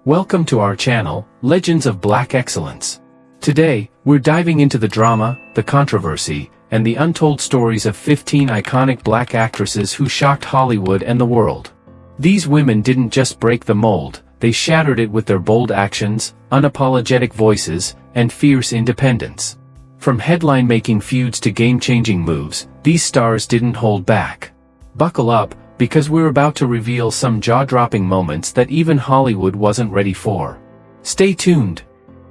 Welcome to our channel, Legends of Black Excellence. Today, we're diving into the drama, the controversy, and the untold stories of 15 iconic black actresses who shocked Hollywood and the world. These women didn't just break the mold, they shattered it with their bold actions, unapologetic voices, and fierce independence. From headline-making feuds to game-changing moves, these stars didn't hold back. Buckle up, because we're about to reveal some jaw-dropping moments that even Hollywood wasn't ready for. Stay tuned.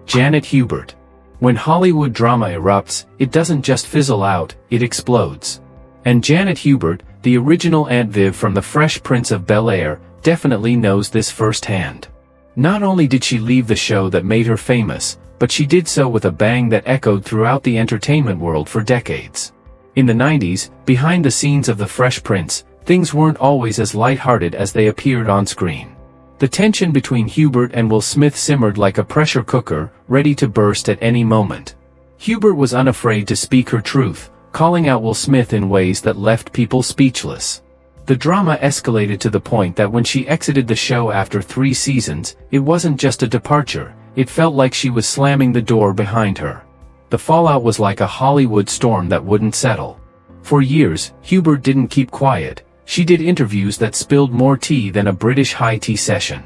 Janet Hubert. When Hollywood drama erupts, it doesn't just fizzle out, it explodes. And Janet Hubert, the original Aunt Viv from The Fresh Prince of Bel-Air, definitely knows this firsthand. Not only did she leave the show that made her famous, but she did so with a bang that echoed throughout the entertainment world for decades. In the 90s, behind the scenes of The Fresh Prince, things weren't always as lighthearted as they appeared on screen. The tension between Hubert and Will Smith simmered like a pressure cooker, ready to burst at any moment. Hubert was unafraid to speak her truth, calling out Will Smith in ways that left people speechless. The drama escalated to the point that when she exited the show after 3 seasons, it wasn't just a departure, it felt like she was slamming the door behind her. The fallout was like a Hollywood storm that wouldn't settle. For years, Hubert didn't keep quiet. She did interviews that spilled more tea than a British high tea session.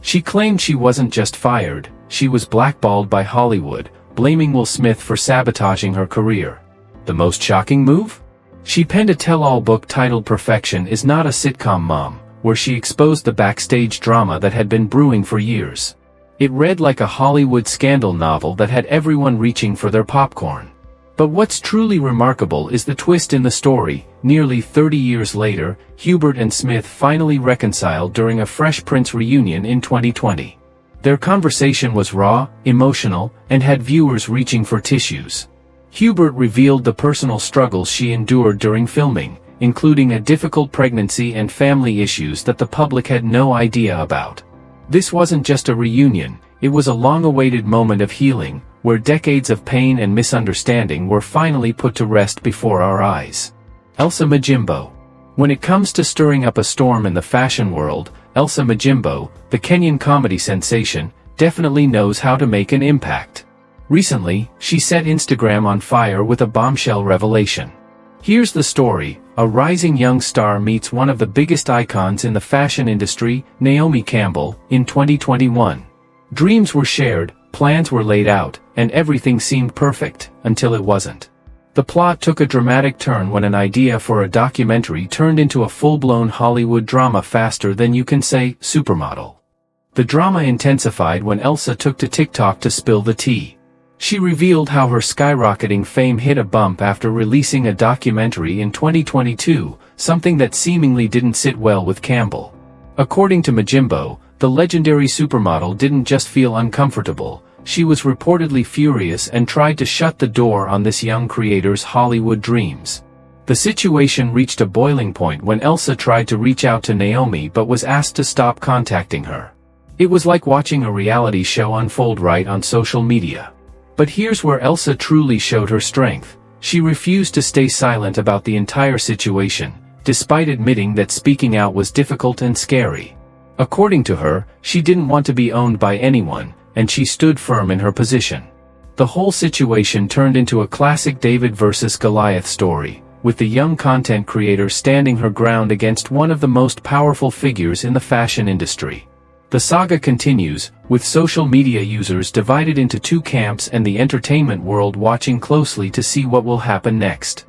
She claimed she wasn't just fired, she was blackballed by Hollywood, blaming Will Smith for sabotaging her career. The most shocking move? She penned a tell-all book titled Perfection Is Not a Sitcom Mom, where she exposed the backstage drama that had been brewing for years. It read like a Hollywood scandal novel that had everyone reaching for their popcorn. But what's truly remarkable is the twist in the story. Nearly 30 years later, Hubert and Smith finally reconciled during a Fresh Prince reunion in 2020. Their conversation was raw, emotional, and had viewers reaching for tissues. Hubert revealed the personal struggles she endured during filming, including a difficult pregnancy and family issues that the public had no idea about. This wasn't just a reunion, it was a long-awaited moment of healing, where decades of pain and misunderstanding were finally put to rest before our eyes. Elsa Majimbo. When it comes to stirring up a storm in the fashion world, Elsa Majimbo, the Kenyan comedy sensation, definitely knows how to make an impact. Recently, she set Instagram on fire with a bombshell revelation. Here's the story: a rising young star meets one of the biggest icons in the fashion industry, Naomi Campbell, in 2021. Dreams were shared, plans were laid out, and everything seemed perfect, until it wasn't. The plot took a dramatic turn when an idea for a documentary turned into a full-blown Hollywood drama faster than you can say, supermodel. The drama intensified when Elsa took to TikTok to spill the tea. She revealed how her skyrocketing fame hit a bump after releasing a documentary in 2022, something that seemingly didn't sit well with Campbell. According to Majimbo, the legendary supermodel didn't just feel uncomfortable, she was reportedly furious and tried to shut the door on this young creator's Hollywood dreams. The situation reached a boiling point when Elsa tried to reach out to Naomi but was asked to stop contacting her. It was like watching a reality show unfold right on social media. But here's where Elsa truly showed her strength. She refused to stay silent about the entire situation, despite admitting that speaking out was difficult and scary. According to her, she didn't want to be owned by anyone, and she stood firm in her position. The whole situation turned into a classic David versus Goliath story, with the young content creator standing her ground against one of the most powerful figures in the fashion industry. The saga continues, with social media users divided into 2 camps and the entertainment world watching closely to see what will happen next.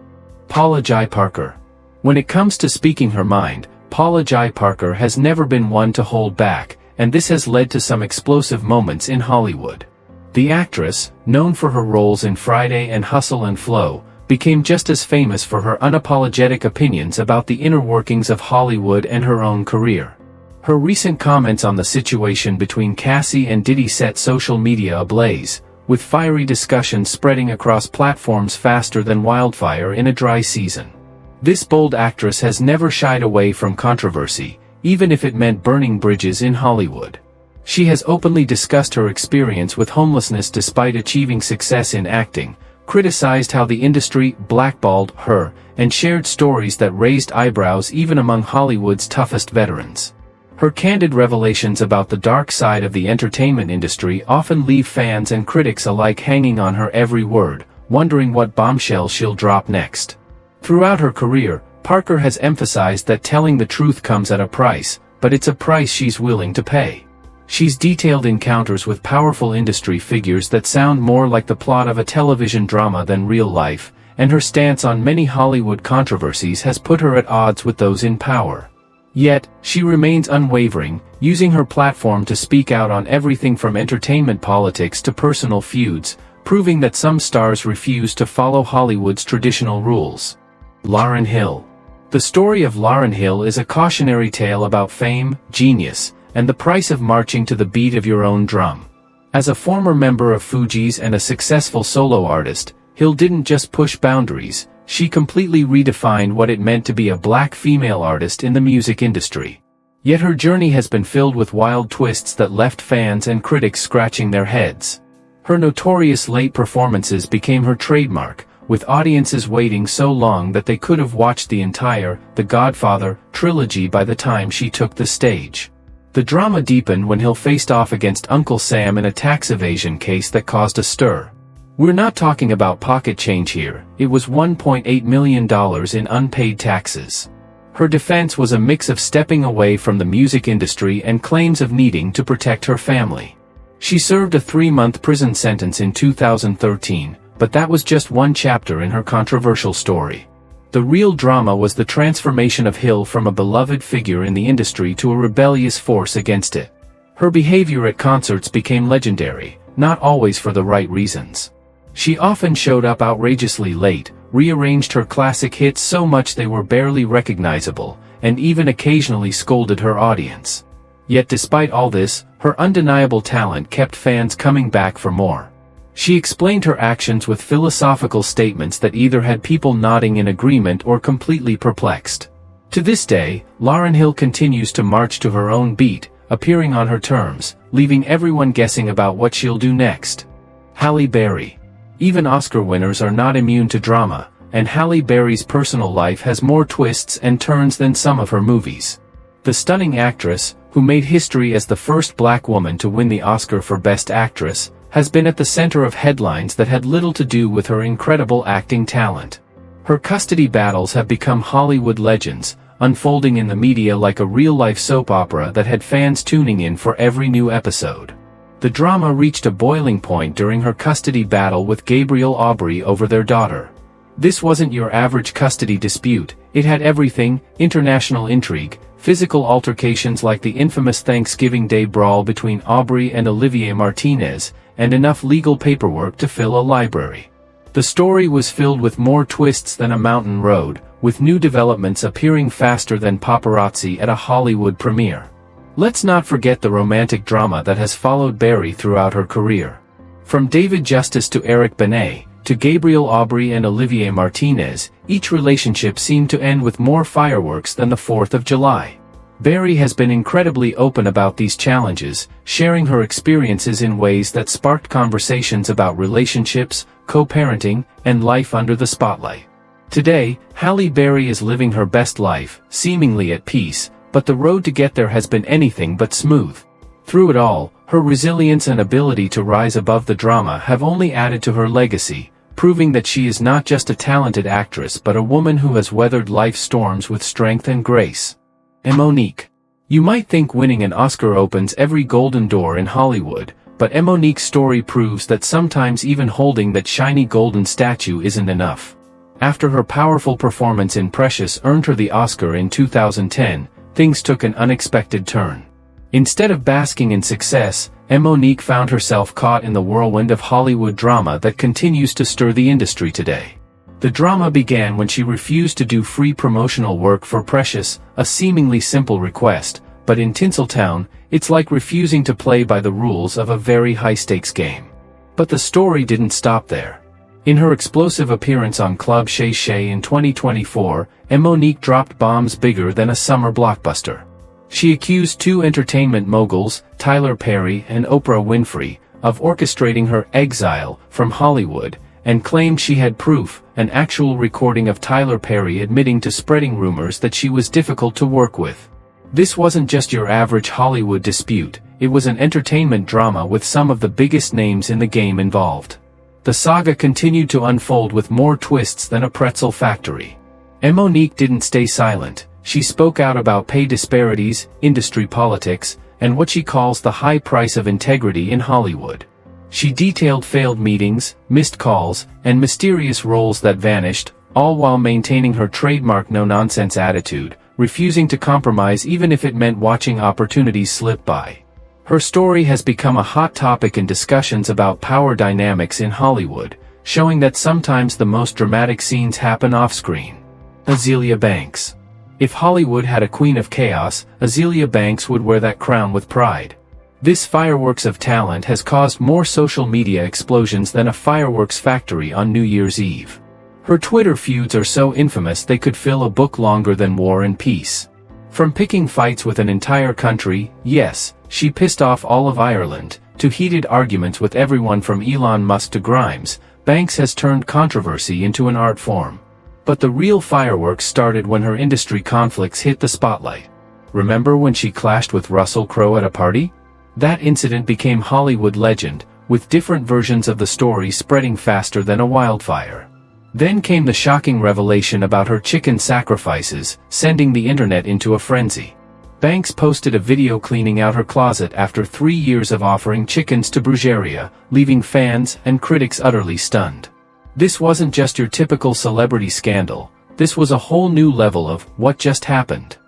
Paula Jai Parker. When it comes to speaking her mind, Paula Jai Parker has never been one to hold back, and this has led to some explosive moments in Hollywood. The actress, known for her roles in Friday and Hustle and Flow, became just as famous for her unapologetic opinions about the inner workings of Hollywood and her own career. Her recent comments on the situation between Cassie and Diddy set social media ablaze, with fiery discussions spreading across platforms faster than wildfire in a dry season. This bold actress has never shied away from controversy, even if it meant burning bridges in Hollywood. She has openly discussed her experience with homelessness despite achieving success in acting, criticized how the industry blackballed her, and shared stories that raised eyebrows even among Hollywood's toughest veterans. Her candid revelations about the dark side of the entertainment industry often leave fans and critics alike hanging on her every word, wondering what bombshell she'll drop next. Throughout her career, Parker has emphasized that telling the truth comes at a price, but it's a price she's willing to pay. She's detailed encounters with powerful industry figures that sound more like the plot of a television drama than real life, and her stance on many Hollywood controversies has put her at odds with those in power. Yet, she remains unwavering, using her platform to speak out on everything from entertainment politics to personal feuds, proving that some stars refuse to follow Hollywood's traditional rules. Lauryn Hill. The story of Lauryn Hill is a cautionary tale about fame, genius, and the price of marching to the beat of your own drum. As a former member of Fugees and a successful solo artist, Hill didn't just push boundaries, she completely redefined what it meant to be a black female artist in the music industry. Yet her journey has been filled with wild twists that left fans and critics scratching their heads. Her notorious late performances became her trademark, with audiences waiting so long that they could have watched the entire The Godfather trilogy by the time she took the stage. The drama deepened when Hill faced off against Uncle Sam in a tax evasion case that caused a stir. We're not talking about pocket change here, it was $1.8 million in unpaid taxes. Her defense was a mix of stepping away from the music industry and claims of needing to protect her family. She served a 3-month prison sentence in 2013, but that was just one chapter in her controversial story. The real drama was the transformation of Hill from a beloved figure in the industry to a rebellious force against it. Her behavior at concerts became legendary, not always for the right reasons. She often showed up outrageously late, rearranged her classic hits so much they were barely recognizable, and even occasionally scolded her audience. Yet despite all this, her undeniable talent kept fans coming back for more. She explained her actions with philosophical statements that either had people nodding in agreement or completely perplexed. To this day, Lauryn Hill continues to march to her own beat, appearing on her terms, leaving everyone guessing about what she'll do next. Halle Berry. Even Oscar winners are not immune to drama, and Halle Berry's personal life has more twists and turns than some of her movies. The stunning actress, who made history as the first black woman to win the Oscar for Best Actress, has been at the center of headlines that had little to do with her incredible acting talent. Her custody battles have become Hollywood legends, unfolding in the media like a real-life soap opera that had fans tuning in for every new episode. The drama reached a boiling point during her custody battle with Gabriel Aubry over their daughter. This wasn't your average custody dispute, it had everything: international intrigue, physical altercations like the infamous Thanksgiving Day brawl between Aubry and Olivier Martinez, and enough legal paperwork to fill a library. The story was filled with more twists than a mountain road, with new developments appearing faster than paparazzi at a Hollywood premiere. Let's not forget the romantic drama that has followed Berry throughout her career. From David Justice to Eric Benet, to Gabriel Aubry and Olivier Martinez, each relationship seemed to end with more fireworks than the 4th of July. Berry has been incredibly open about these challenges, sharing her experiences in ways that sparked conversations about relationships, co-parenting, and life under the spotlight. Today, Halle Berry is living her best life, seemingly at peace, but the road to get there has been anything but smooth. Through it all, her resilience and ability to rise above the drama have only added to her legacy, proving that she is not just a talented actress but a woman who has weathered life's storms with strength and grace. And Monique. You might think winning an Oscar opens every golden door in Hollywood, but Monique's story proves that sometimes even holding that shiny golden statue isn't enough. After her powerful performance in Precious earned her the Oscar in 2010, things took an unexpected turn. Instead of basking in success, Monique found herself caught in the whirlwind of Hollywood drama that continues to stir the industry today. The drama began when she refused to do free promotional work for Precious, a seemingly simple request, but in Tinseltown, it's like refusing to play by the rules of a very high-stakes game. But the story didn't stop there. In her explosive appearance on Club Shay Shay in 2024, Monique dropped bombs bigger than a summer blockbuster. She accused two entertainment moguls, Tyler Perry and Oprah Winfrey, of orchestrating her exile from Hollywood, and claimed she had proof, an actual recording of Tyler Perry admitting to spreading rumors that she was difficult to work with. This wasn't just your average Hollywood dispute, it was an entertainment drama with some of the biggest names in the game involved. The saga continued to unfold with more twists than a pretzel factory. Monique didn't stay silent. She spoke out about pay disparities, industry politics, and what she calls the high price of integrity in Hollywood. She detailed failed meetings, missed calls, and mysterious roles that vanished, all while maintaining her trademark no-nonsense attitude, refusing to compromise even if it meant watching opportunities slip by. Her story has become a hot topic in discussions about power dynamics in Hollywood, showing that sometimes the most dramatic scenes happen off-screen. Azealia Banks. If Hollywood had a queen of chaos, Azealia Banks would wear that crown with pride. This fireworks of talent has caused more social media explosions than a fireworks factory on New Year's Eve. Her Twitter feuds are so infamous they could fill a book longer than War and Peace. From picking fights with an entire country, yes, she pissed off all of Ireland, to heated arguments with everyone from Elon Musk to Grimes, Banks has turned controversy into an art form. But the real fireworks started when her industry conflicts hit the spotlight. Remember when she clashed with Russell Crowe at a party? That incident became Hollywood legend, with different versions of the story spreading faster than a wildfire. Then came the shocking revelation about her chicken sacrifices, sending the internet into a frenzy. Banks posted a video cleaning out her closet after 3 years of offering chickens to Brujeria, leaving fans and critics utterly stunned. This wasn't just your typical celebrity scandal, this was a whole new level of what just happened.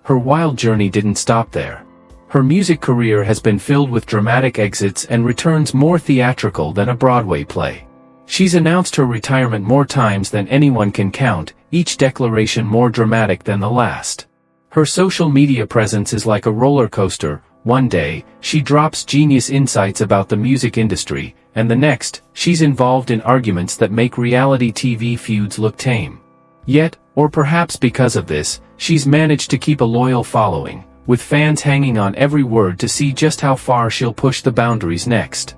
Her wild journey didn't stop there. Her music career has been filled with dramatic exits and returns more theatrical than a Broadway play. She's announced her retirement more times than anyone can count, each declaration more dramatic than the last. Her social media presence is like a roller coaster. One day, she drops genius insights about the music industry, and the next, she's involved in arguments that make reality TV feuds look tame. Yet, or perhaps because of this, she's managed to keep a loyal following, with fans hanging on every word to see just how far she'll push the boundaries next.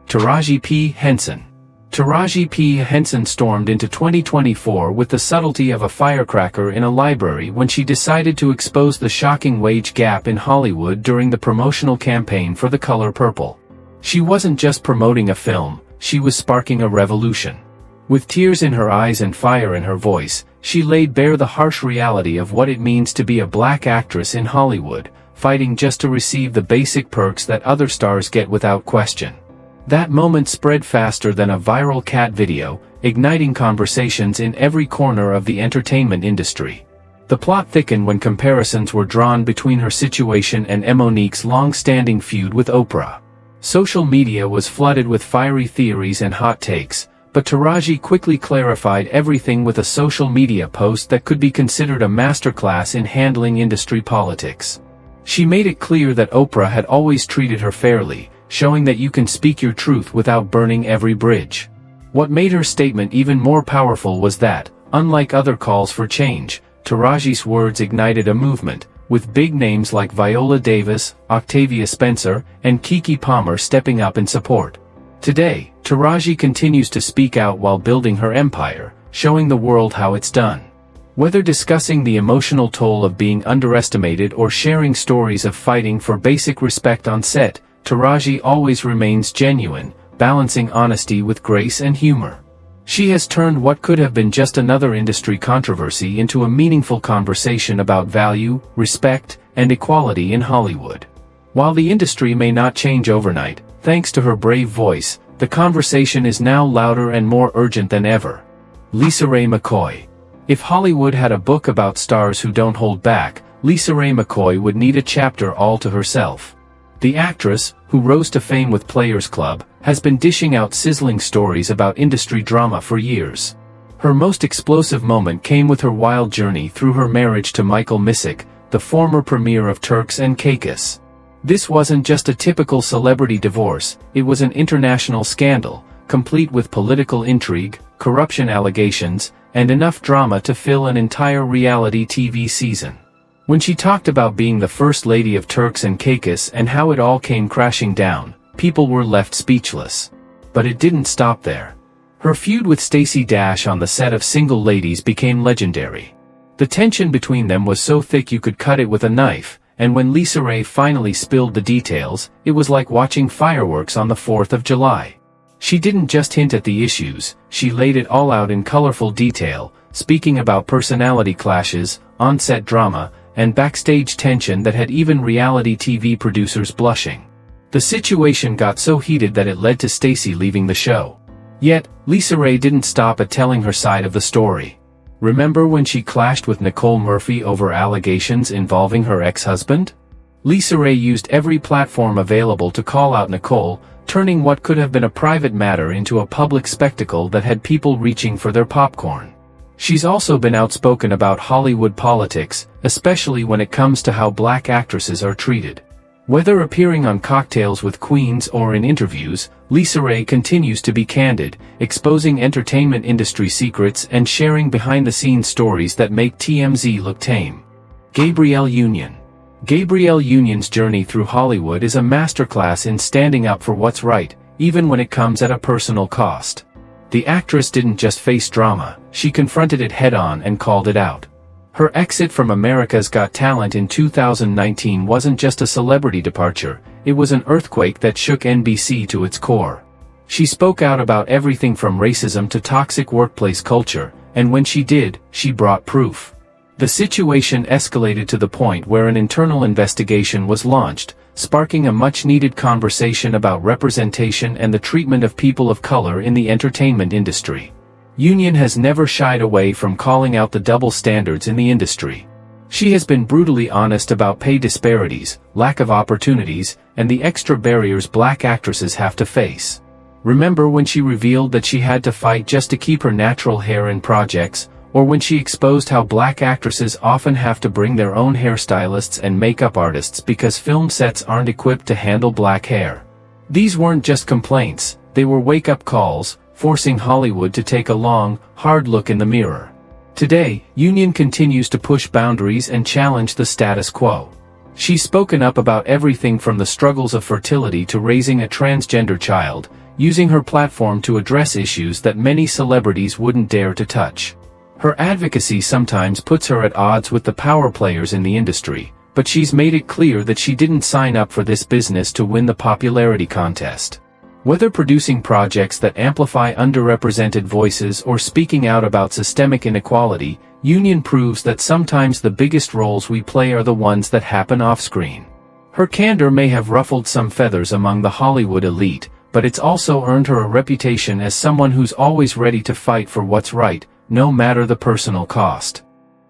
Taraji P. Henson. Taraji P. Henson stormed into 2024 with the subtlety of a firecracker in a library when she decided to expose the shocking wage gap in Hollywood during the promotional campaign for The Color Purple. She wasn't just promoting a film, she was sparking a revolution. With tears in her eyes and fire in her voice, she laid bare the harsh reality of what it means to be a black actress in Hollywood, fighting just to receive the basic perks that other stars get without question. That moment spread faster than a viral cat video, igniting conversations in every corner of the entertainment industry. The plot thickened when comparisons were drawn between her situation and Monique's long-standing feud with Oprah. Social media was flooded with fiery theories and hot takes, but Taraji quickly clarified everything with a social media post that could be considered a masterclass in handling industry politics. She made it clear that Oprah had always treated her fairly, showing that you can speak your truth without burning every bridge. What made her statement even more powerful was that, unlike other calls for change, Taraji's words ignited a movement, with big names like Viola Davis, Octavia Spencer, and Keke Palmer stepping up in support. Today, Taraji continues to speak out while building her empire, showing the world how it's done. Whether discussing the emotional toll of being underestimated or sharing stories of fighting for basic respect on set, Taraji always remains genuine, balancing honesty with grace and humor. She has turned what could have been just another industry controversy into a meaningful conversation about value, respect, and equality in Hollywood. While the industry may not change overnight, thanks to her brave voice, the conversation is now louder and more urgent than ever. Lisa Ray McCoy. If Hollywood had a book about stars who don't hold back, Lisa Ray McCoy would need a chapter all to herself. The actress, who rose to fame with Players Club, has been dishing out sizzling stories about industry drama for years. Her most explosive moment came with her wild journey through her marriage to Michael Missick, the former premier of Turks and Caicos. This wasn't just a typical celebrity divorce, it was an international scandal, complete with political intrigue, corruption allegations, and enough drama to fill an entire reality TV season. When she talked about being the First Lady of Turks and Caicos and how it all came crashing down, people were left speechless. But it didn't stop there. Her feud with Stacey Dash on the set of Single Ladies became legendary. The tension between them was so thick you could cut it with a knife, and when Lisa Ray finally spilled the details, it was like watching fireworks on the 4th of July. She didn't just hint at the issues, she laid it all out in colorful detail, speaking about personality clashes, on-set drama, and backstage tension that had even reality TV producers blushing. The situation got so heated that it led to Stacey leaving the show. Yet, Lisa Ray didn't stop at telling her side of the story. Remember when she clashed with Nicole Murphy over allegations involving her ex-husband? Lisa Ray used every platform available to call out Nicole, turning what could have been a private matter into a public spectacle that had people reaching for their popcorn. She's also been outspoken about Hollywood politics, especially when it comes to how black actresses are treated. Whether appearing on Cocktails with Queens or in interviews, Lisa Ray continues to be candid, exposing entertainment industry secrets and sharing behind-the-scenes stories that make TMZ look tame. Gabrielle Union. Gabrielle Union's journey through Hollywood is a masterclass in standing up for what's right, even when it comes at a personal cost. The actress didn't just face drama, she confronted it head-on and called it out. Her exit from America's Got Talent in 2019 wasn't just a celebrity departure, it was an earthquake that shook NBC to its core. She spoke out about everything from racism to toxic workplace culture, and when she did, she brought proof. The situation escalated to the point where an internal investigation was launched, sparking a much-needed conversation about representation and the treatment of people of color in the entertainment industry. Union has never shied away from calling out the double standards in the industry. She has been brutally honest about pay disparities, lack of opportunities, and the extra barriers black actresses have to face. Remember when she revealed that she had to fight just to keep her natural hair in projects, or when she exposed how black actresses often have to bring their own hairstylists and makeup artists because film sets aren't equipped to handle black hair? These weren't just complaints, they were wake-up calls, forcing Hollywood to take a long, hard look in the mirror. Today, Union continues to push boundaries and challenge the status quo. She's spoken up about everything from the struggles of fertility to raising a transgender child, using her platform to address issues that many celebrities wouldn't dare to touch. Her advocacy sometimes puts her at odds with the power players in the industry, but she's made it clear that she didn't sign up for this business to win the popularity contest. Whether producing projects that amplify underrepresented voices or speaking out about systemic inequality, Union proves that sometimes the biggest roles we play are the ones that happen off-screen. Her candor may have ruffled some feathers among the Hollywood elite, but it's also earned her a reputation as someone who's always ready to fight for what's right, no matter the personal cost.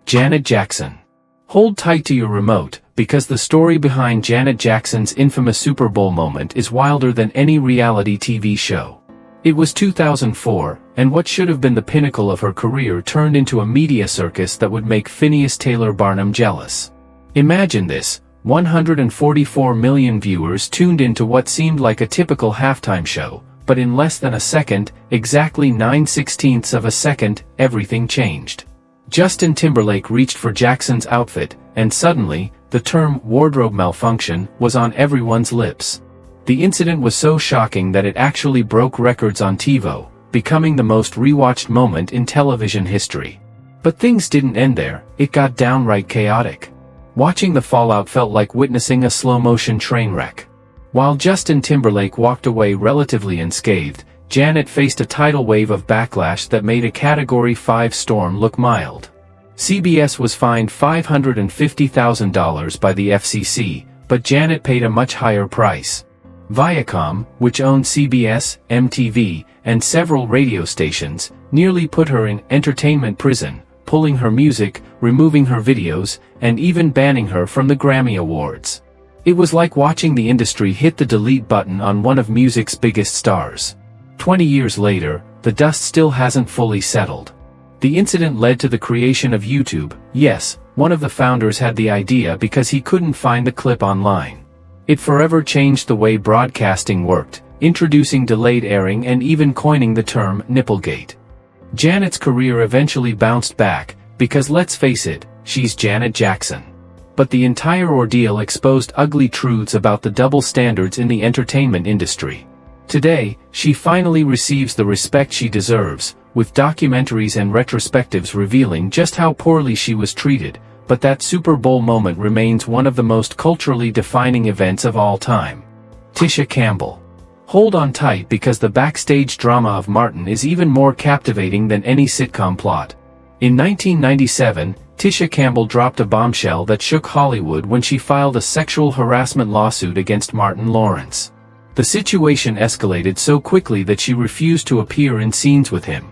Janet Jackson. Hold tight to your remote, because the story behind Janet Jackson's infamous Super Bowl moment is wilder than any reality TV show. It was 2004, and what should have been the pinnacle of her career turned into a media circus that would make Phineas Taylor Barnum jealous. Imagine this, 144 million viewers tuned into what seemed like a typical halftime show, but in less than a second, exactly 9/16 of a second, everything changed. Justin Timberlake reached for Jackson's outfit, and suddenly, the term wardrobe malfunction was on everyone's lips. The incident was so shocking that it actually broke records on TiVo, becoming the most rewatched moment in television history. But things didn't end there, it got downright chaotic. Watching the fallout felt like witnessing a slow-motion train wreck. While Justin Timberlake walked away relatively unscathed, Janet faced a tidal wave of backlash that made a Category 5 storm look mild. CBS was fined $550,000 by the FCC, but Janet paid a much higher price. Viacom, which owned CBS, MTV, and several radio stations, nearly put her in entertainment prison, pulling her music, removing her videos, and even banning her from the Grammy Awards. It was like watching the industry hit the delete button on one of music's biggest stars. 20 years later, the dust still hasn't fully settled. The incident led to the creation of YouTube. Yes, one of the founders had the idea because he couldn't find the clip online. It forever changed the way broadcasting worked, introducing delayed airing and even coining the term Nipplegate. Janet's career eventually bounced back, because let's face it, she's Janet Jackson. But the entire ordeal exposed ugly truths about the double standards in the entertainment industry. Today, she finally receives the respect she deserves, with documentaries and retrospectives revealing just how poorly she was treated, but that Super Bowl moment remains one of the most culturally defining events of all time. Tisha Campbell. Hold on tight because the backstage drama of Martin is even more captivating than any sitcom plot. In 1997, Tisha Campbell dropped a bombshell that shook Hollywood when she filed a sexual harassment lawsuit against Martin Lawrence. The situation escalated so quickly that she refused to appear in scenes with him.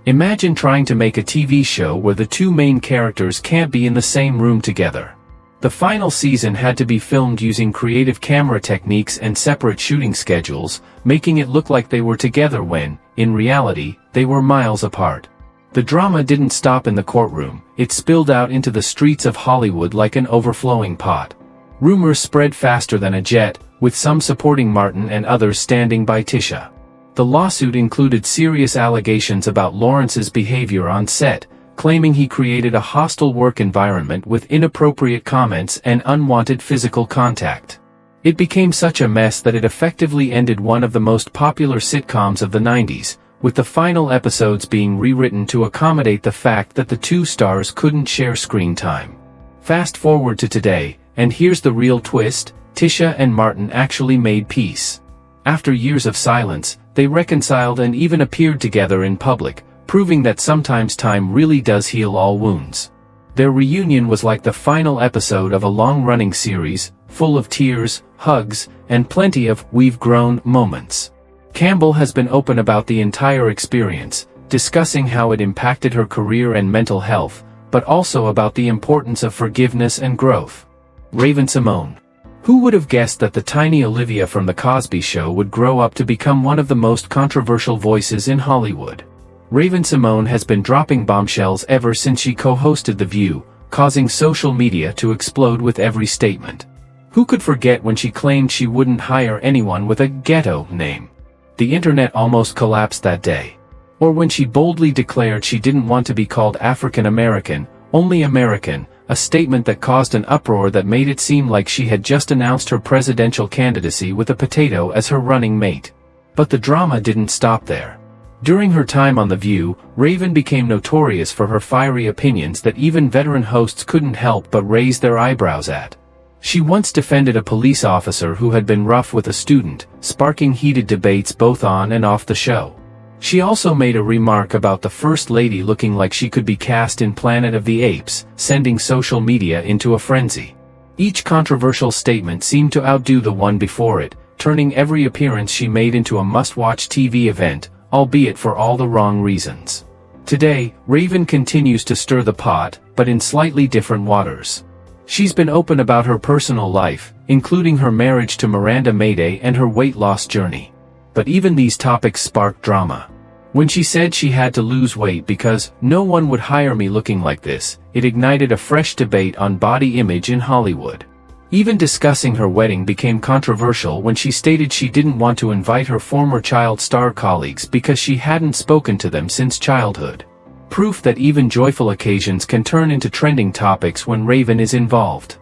Imagine trying to make a TV show where the two main characters can't be in the same room together. The final season had to be filmed using creative camera techniques and separate shooting schedules, making it look like they were together when, in reality, they were miles apart. The drama didn't stop in the courtroom, it spilled out into the streets of Hollywood like an overflowing pot. Rumors spread faster than a jet, with some supporting Martin and others standing by Tisha. The lawsuit included serious allegations about Lawrence's behavior on set, claiming he created a hostile work environment with inappropriate comments and unwanted physical contact. It became such a mess that it effectively ended one of the most popular sitcoms of the 90s, with the final episodes being rewritten to accommodate the fact that the two stars couldn't share screen time. Fast forward to today, and here's the real twist: Tisha and Martin actually made peace. After years of silence, they reconciled and even appeared together in public, proving that sometimes time really does heal all wounds. Their reunion was like the final episode of a long-running series, full of tears, hugs, and plenty of "we've grown" moments. Campbell has been open about the entire experience, discussing how it impacted her career and mental health, but also about the importance of forgiveness and growth. Raven-Symoné. Who would have guessed that the tiny Olivia from The Cosby Show would grow up to become one of the most controversial voices in Hollywood? Raven-Symoné has been dropping bombshells ever since she co-hosted The View, causing social media to explode with every statement. Who could forget when she claimed she wouldn't hire anyone with a ghetto name? The internet almost collapsed that day. Or when she boldly declared she didn't want to be called African American, only American, a statement that caused an uproar that made it seem like she had just announced her presidential candidacy with a potato as her running mate. But the drama didn't stop there. During her time on The View, Raven became notorious for her fiery opinions that even veteran hosts couldn't help but raise their eyebrows at. She once defended a police officer who had been rough with a student, sparking heated debates both on and off the show. She also made a remark about the First Lady looking like she could be cast in Planet of the Apes, sending social media into a frenzy. Each controversial statement seemed to outdo the one before it, turning every appearance she made into a must-watch TV event, albeit for all the wrong reasons. Today, Raven continues to stir the pot, but in slightly different waters. She's been open about her personal life, including her marriage to Miranda Mayday and her weight loss journey. But even these topics sparked drama. When she said she had to lose weight because no one would hire me looking like this, it ignited a fresh debate on body image in Hollywood. Even discussing her wedding became controversial when she stated she didn't want to invite her former child star colleagues because she hadn't spoken to them since childhood. Proof that even joyful occasions can turn into trending topics when Raven is involved.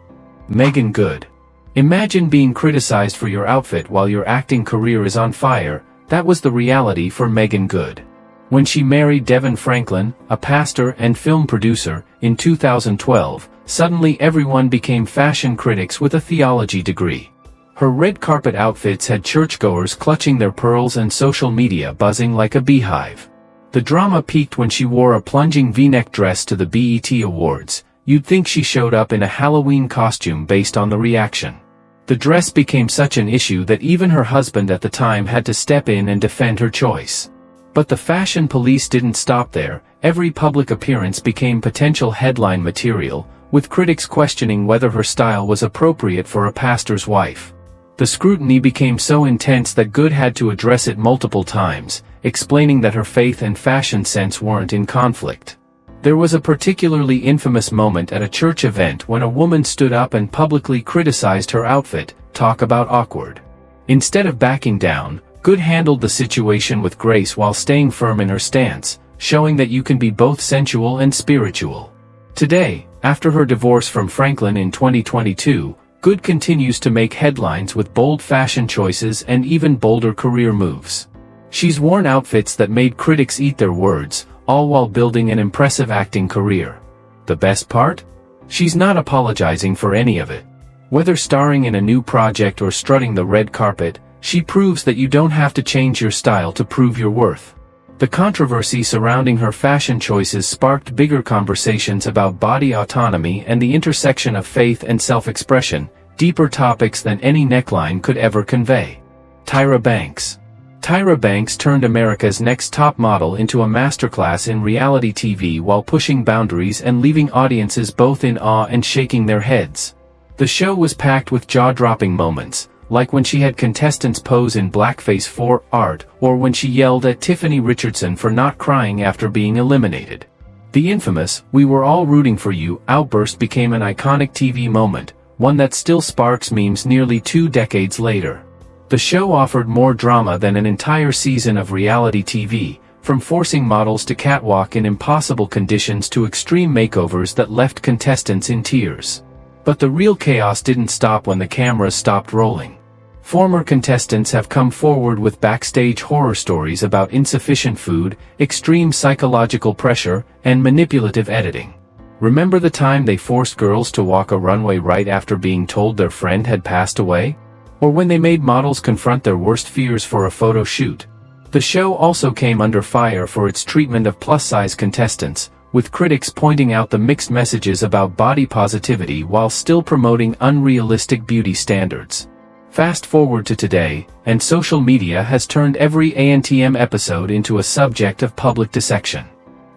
Meagan Good. Imagine being criticized for your outfit while your acting career is on fire. That was the reality for Meagan Good. When she married Devin Franklin, a pastor and film producer, in 2012, suddenly everyone became fashion critics with a theology degree. Her red carpet outfits had churchgoers clutching their pearls and social media buzzing like a beehive. The drama peaked when she wore a plunging V-neck dress to the BET Awards. You'd think she showed up in a Halloween costume based on the reaction. The dress became such an issue that even her husband at the time had to step in and defend her choice. But the fashion police didn't stop there. Every public appearance became potential headline material, with critics questioning whether her style was appropriate for a pastor's wife. The scrutiny became so intense that Good had to address it multiple times, explaining that her faith and fashion sense weren't in conflict. There was a particularly infamous moment at a church event when a woman stood up and publicly criticized her outfit. Talk about awkward. Instead of backing down, Good handled the situation with grace while staying firm in her stance, showing that you can be both sensual and spiritual. Today, after her divorce from Franklin in 2022, Good continues to make headlines with bold fashion choices and even bolder career moves. She's worn outfits that made critics eat their words, all while building an impressive acting career. The best part? She's not apologizing for any of it. Whether starring in a new project or strutting the red carpet, she proves that you don't have to change your style to prove your worth. The controversy surrounding her fashion choices sparked bigger conversations about body autonomy and the intersection of faith and self-expression, deeper topics than any neckline could ever convey. Tyra Banks. Tyra Banks turned America's Next Top Model into a masterclass in reality TV while pushing boundaries and leaving audiences both in awe and shaking their heads. The show was packed with jaw-dropping moments, like when she had contestants pose in blackface for art, or when she yelled at Tiffany Richardson for not crying after being eliminated. The infamous "we were all rooting for you" outburst became an iconic TV moment, one that still sparks memes nearly 2 decades later. The show offered more drama than an entire season of reality TV, from forcing models to catwalk in impossible conditions to extreme makeovers that left contestants in tears. But the real chaos didn't stop when the cameras stopped rolling. Former contestants have come forward with backstage horror stories about insufficient food, extreme psychological pressure, and manipulative editing. Remember the time they forced girls to walk a runway right after being told their friend had passed away? Or when they made models confront their worst fears for a photo shoot? The show also came under fire for its treatment of plus-size contestants, with critics pointing out the mixed messages about body positivity while still promoting unrealistic beauty standards. Fast forward to today, and social media has turned every ANTM episode into a subject of public dissection.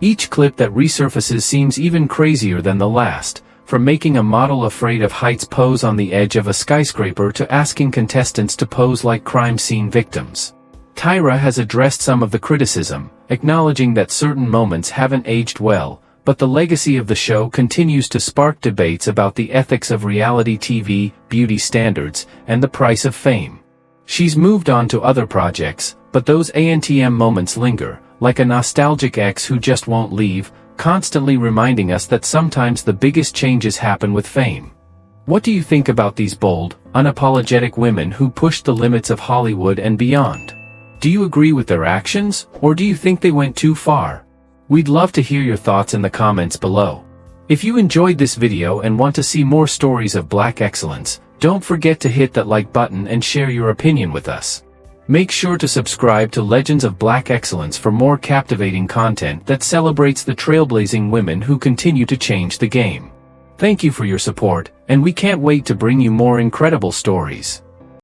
Each clip that resurfaces seems even crazier than the last, from making a model afraid of heights pose on the edge of a skyscraper to asking contestants to pose like crime scene victims. Tyra has addressed some of the criticism, acknowledging that certain moments haven't aged well, but the legacy of the show continues to spark debates about the ethics of reality TV, beauty standards, and the price of fame. She's moved on to other projects, but those ANTM moments linger, like a nostalgic ex who just won't leave, constantly reminding us that sometimes the biggest changes happen with fame. What do you think about these bold, unapologetic women who pushed the limits of Hollywood and beyond? Do you agree with their actions, or do you think they went too far? We'd love to hear your thoughts in the comments below. If you enjoyed this video and want to see more stories of Black excellence, don't forget to hit that like button and share your opinion with us. Make sure to subscribe to Legends of Black Excellence for more captivating content that celebrates the trailblazing women who continue to change the game. Thank you for your support, and we can't wait to bring you more incredible stories.